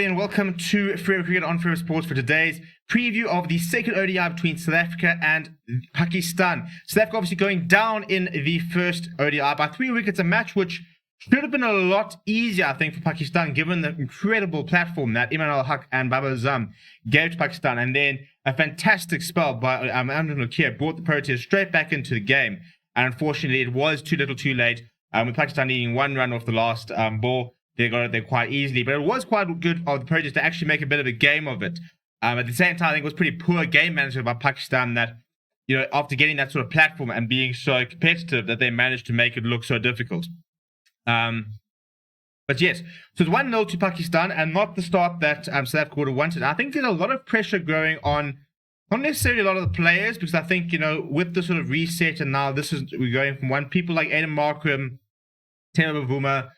everybody, and welcome to Forever Cricket on Forever Sports for today's preview of the second ODI between South Africa and Pakistan. South Africa obviously going down in the first ODI by 3 wickets, a match which should have been a lot easier, I think, for Pakistan, given the incredible platform that Imran al-Haq and Babar Azam gave to Pakistan, and then a fantastic spell by Amrin Nokia brought the Proteas straight back into the game. And unfortunately, it was too little too late, with Pakistan needing 1 run off the last ball. They got it there quite easily, but it was quite good of the Proteas to actually make a bit of a game of it. At the same time, I think it was pretty poor game management by Pakistan that, after getting that sort of platform and being so competitive, that they managed to make it look so difficult. But yes, so it's 1-0 to Pakistan, and not the start that South Africa would have wanted. I think there's a lot of pressure growing on, not necessarily a lot of the players, because I think, with the sort of reset, and now we're going from people like Aiden Markram, Temba Bavuma.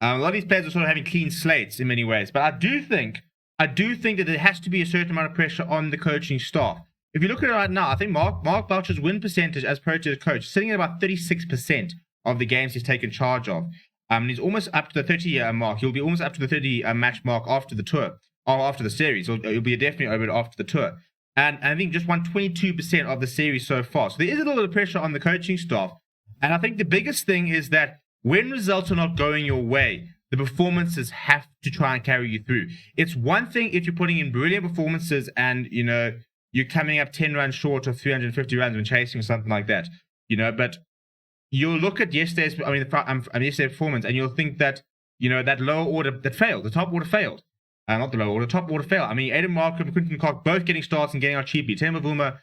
A lot of these players are sort of having clean slates in many ways, but I do think that there has to be a certain amount of pressure on the coaching staff. If you look at it right now, I think Mark Boucher's win percentage as Proteas coach sitting at about 36% of the games he's taken charge of. And he's almost up to the 30 mark. He'll be almost up to the 30 match mark after the tour, or after the series. He'll be definitely over it after the tour. And I think just won 22% of the series so far. So there is a little bit of pressure on the coaching staff. And I think the biggest thing is that when results are not going your way, the performances have to try and carry you through. It's one thing if you're putting in brilliant performances and, you're coming up 10 runs short of 350 runs when chasing or something like that, but you'll look at yesterday's performance and you'll think that, that lower order that failed, the top order failed. Not the lower order, the top order failed. I mean, Aiden Markram, Quinton Cock both getting starts and getting out cheaply. Temba Bavuma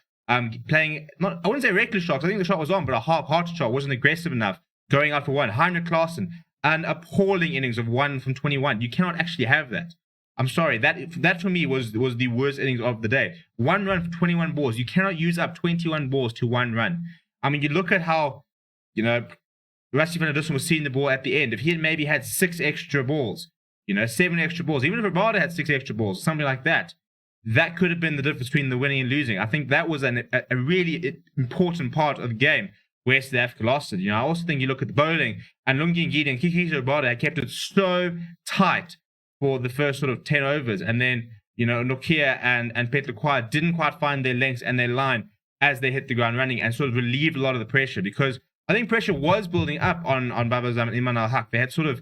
playing, I wouldn't say reckless shots, I think the shot was on, but a half-hearted shot, wasn't aggressive enough. Going out for 1. Heinrich Klaassen, an appalling innings of 1 from 21. You cannot actually have that. I'm sorry. That for me was the worst innings of the day. 1 run for 21 balls. You cannot use up 21 balls to 1 run. I mean, you look at how, Rassie van der Dussen was seeing the ball at the end. If he had maybe had 6 extra balls, 7 extra balls, even if Rabada had 6 extra balls, something like that, that could have been the difference between the winning and losing. I think that was a really important part of the game where South Africa lost it. I also think you look at the bowling, and Lungi Ngidi and Kiki Rabada had kept it so tight for the first sort of 10 overs. And then, Nokia and Petla didn't quite find their lengths and their line as they hit the ground running and sort of relieved a lot of the pressure, because I think pressure was building up on Babar Azam and Imran al-Haq. They had sort of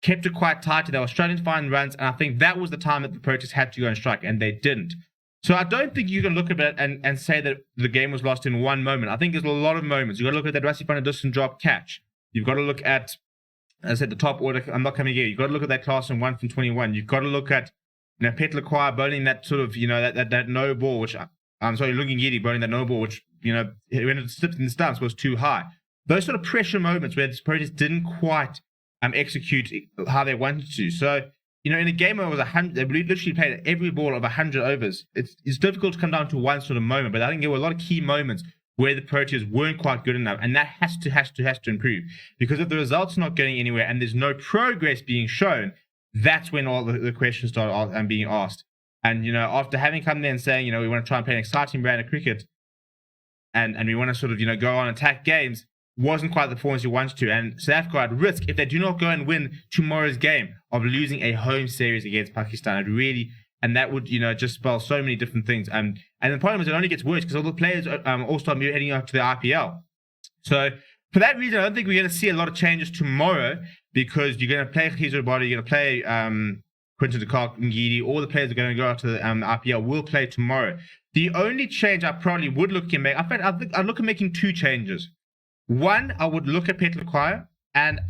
kept it quite tight. They were struggling to find runs, and I think that was the time that the Proteas had to go and strike, and they didn't. So I don't think you can look at it and say that the game was lost in one moment. I think there's a lot of moments. You've got to look at that Rassie van der Dussen drop catch. You've got to look at, as I said, the top order. I'm not coming here. You've got to look at that Klaassen 1 from 21. You've got to look at, Petla bowling that sort of, that no ball, which, I'm sorry, Lungi Ngidi bowling that no ball, which, when it slipped in the stumps was too high. Those sort of pressure moments where the Proteas didn't quite execute how they wanted to. So, in a game where it was 100, they literally played every ball of 100 overs. It's difficult to come down to one sort of moment, but I think there were a lot of key moments where the Proteas weren't quite good enough, and that has to improve. Because if the results are not going anywhere and there's no progress being shown, that's when all the questions start being asked. And after having come there and saying, we want to try and play an exciting brand of cricket, and we want to sort of go on and attack games, wasn't quite the performance you wanted to. And South Africa at risk, if they do not go and win tomorrow's game, of losing a home series against Pakistan. And that would, just spell so many different things. And the problem is it only gets worse because all the players all start heading up to the IPL. So for that reason, I don't think we're going to see a lot of changes tomorrow, because you're going to play Khizu Rabada, you're going to play Quinton de Kock, Ngidi, all the players are going to go out to the IPL will play tomorrow. The only change I probably would look at making, I'd look at making 2 changes. One, I would look at Petla, and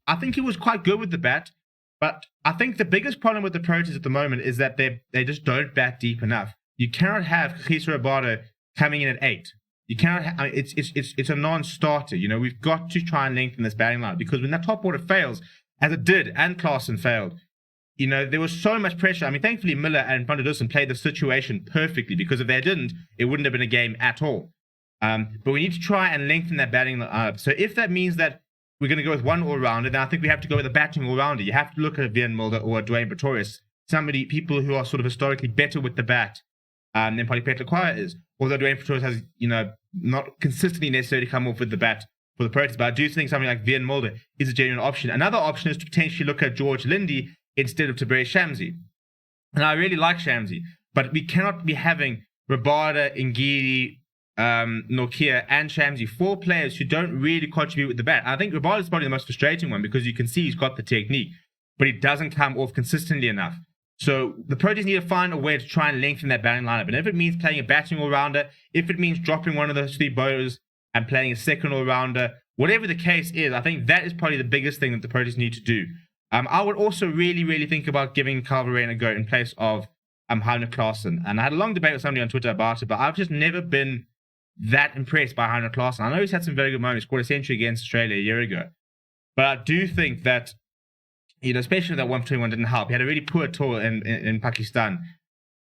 I think he was quite good with the bat, but I think the biggest problem with the Proteas at the moment is that they just don't bat deep enough. You cannot have Khizu Rabada coming in at 8. You cannot. It's a non-starter. We've got to try and lengthen this batting line, because when that top order fails, as it did, and Klaassen failed, there was so much pressure. I mean, thankfully Miller and van der Dussen played the situation perfectly, because if they didn't, it wouldn't have been a game at all. But we need to try and lengthen that batting line up. So if that means that we're going to go with one all-rounder, then I think we have to go with a batting all-rounder. You have to look at a Vian Mulder or a Dwayne PROTEAS, people who are sort of historically better with the bat than probably Petla is. Although Dwayne PROTEAS has, not consistently necessarily come off with the bat for the Proteas, but I do think something like Vian Mulder is a genuine option. Another option is to potentially look at George Lindy instead of Tabraiz Shamsi. And I really like Shamsi, but we cannot be having Rabada, Ngidi, Nokia, and Shamsi, 4 players who don't really contribute with the bat. I think Rabada is probably the most frustrating one because you can see he's got the technique, but he doesn't come off consistently enough. So the Proteas need to find a way to try and lengthen that batting lineup. And if it means playing a batting all-rounder, if it means dropping one of those 3 bowlers and playing a second all-rounder, whatever the case is, I think that is probably the biggest thing that the Proteas need to do. I would also really, really think about giving Calvert a go in place of Heine Klaasen. And I had a long debate with somebody on Twitter about it, but I've just never been that impressed by Heine Klaasen. I know he's had some very good moments, scored a century against Australia a year ago. But I do think that, especially that 121 didn't help. He had a really poor tour in Pakistan.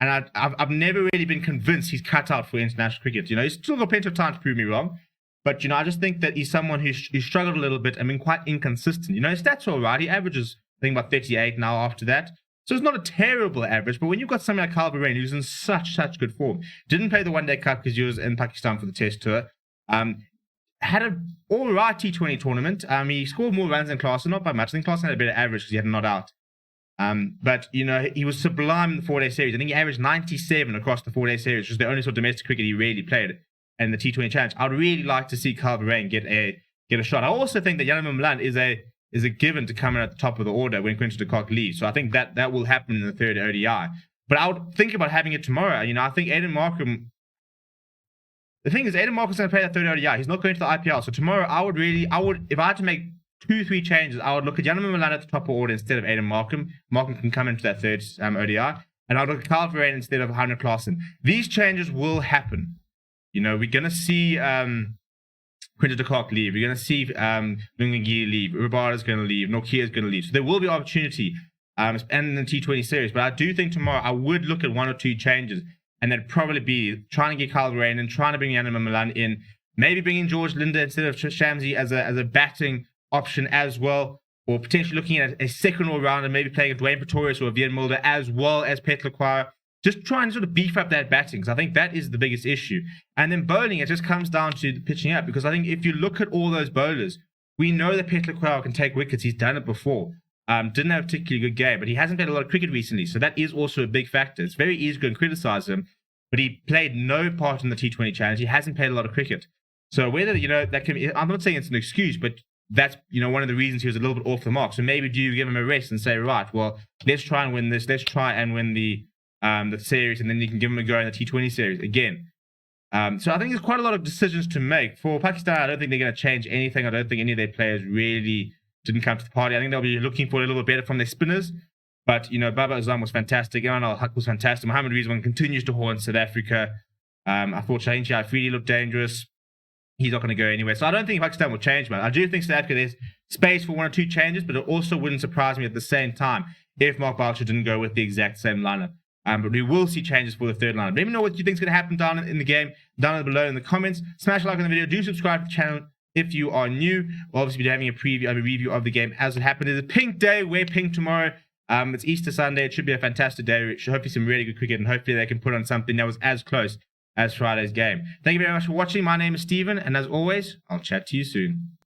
And I've never really been convinced he's cut out for international cricket. He's still got plenty of time to prove me wrong. But, I just think that he's someone who's struggled a little bit and been quite inconsistent. His stats are all right. He averages, I think, about 38 now after that. So it's not a terrible average. But when you've got somebody like Calvert who's in such good form, didn't play the one-day cup because he was in Pakistan for the test tour, had an all right T20 tournament. He scored more runs than Klaasen, not by much. I think Klaasen had a better average because he had a not out. But, he was sublime in the 4-day series. I think he averaged 97 across the 4-day series, which was the only sort of domestic cricket he really played in the T20 Challenge. I'd really like to see Calvert get a shot. I also think that Janneman Malan is a given to come in at the top of the order when Quinton de Kock leaves. So I think that will happen in the 3rd ODI. But I would think about having it tomorrow. I think Aiden Markham... The thing is, Aiden Markham's going to play that 3rd ODI. He's not going to the IPL. So tomorrow, if I had to make 2-3 changes, I would look at Janneman Malan at the top of the order instead of Aiden Markham. Markham can come into that 3rd ODI. And I would look at Calvert instead of Heine Klaasen. These changes will happen. We're going to see Quinton de Kock leave. We're going to see Lungangiri leave. Rabada's going to leave. Nokia's going to leave. So there will be opportunity and in the T20 series. But I do think tomorrow I would look at 1 or 2 changes. And that'd probably be trying to get Calvert in, trying to bring Janneman Malan in. Maybe bringing George Linder instead of Shamsi as a batting option as well. Or potentially looking at a second all-rounder, maybe playing a Dwayne Pretorius or a Vian Mulder as well as Petlaquire. Just trying to sort of beef up that batting, because I think that is the biggest issue. And then bowling, it just comes down to the pitching up, because I think if you look at all those bowlers, we know that Petlaquire can take wickets. He's done it before. Didn't have a particularly good game, but he hasn't played a lot of cricket recently, so that is also a big factor. It's very easy to go and criticize him, but he played no part in the T20 Challenge. He hasn't played a lot of cricket. So whether, that can be, I'm not saying it's an excuse, but that's, one of the reasons he was a little bit off the mark. So maybe do you give him a rest and say, right, well, let's try and win this. Let's try and win the series, and then you can give him a go in the T20 series again. So I think there's quite a lot of decisions to make. For Pakistan, I don't think they're going to change anything. I don't think any of their players really didn't come to the party. I think they'll be looking for a little bit better from their spinners. But, Baba Azam was fantastic. Imran Al-Haq was fantastic. Mohammed Rizwan continues to haunt South Africa. I thought Shaheen Shah Afridi looked dangerous. He's not going to go anywhere. So I don't think Pakistan will change, man. I do think South Africa, there's space for 1 or 2 changes, but it also wouldn't surprise me at the same time if Mark Boucher didn't go with the exact same lineup. But we will see changes for the 3rd lineup. Let me know what you think is going to happen down in the game, down below in the comments. Smash a like on the video. Do subscribe to the channel if you are new. We'll obviously be having a review of the game as it happened. It's a pink day. Wear pink tomorrow. It's Easter Sunday. It should be a fantastic day. Hopefully some really good cricket, and hopefully they can put on something that was as close as Friday's game. Thank you very much for watching. My name is Steven, and as always, I'll chat to you soon.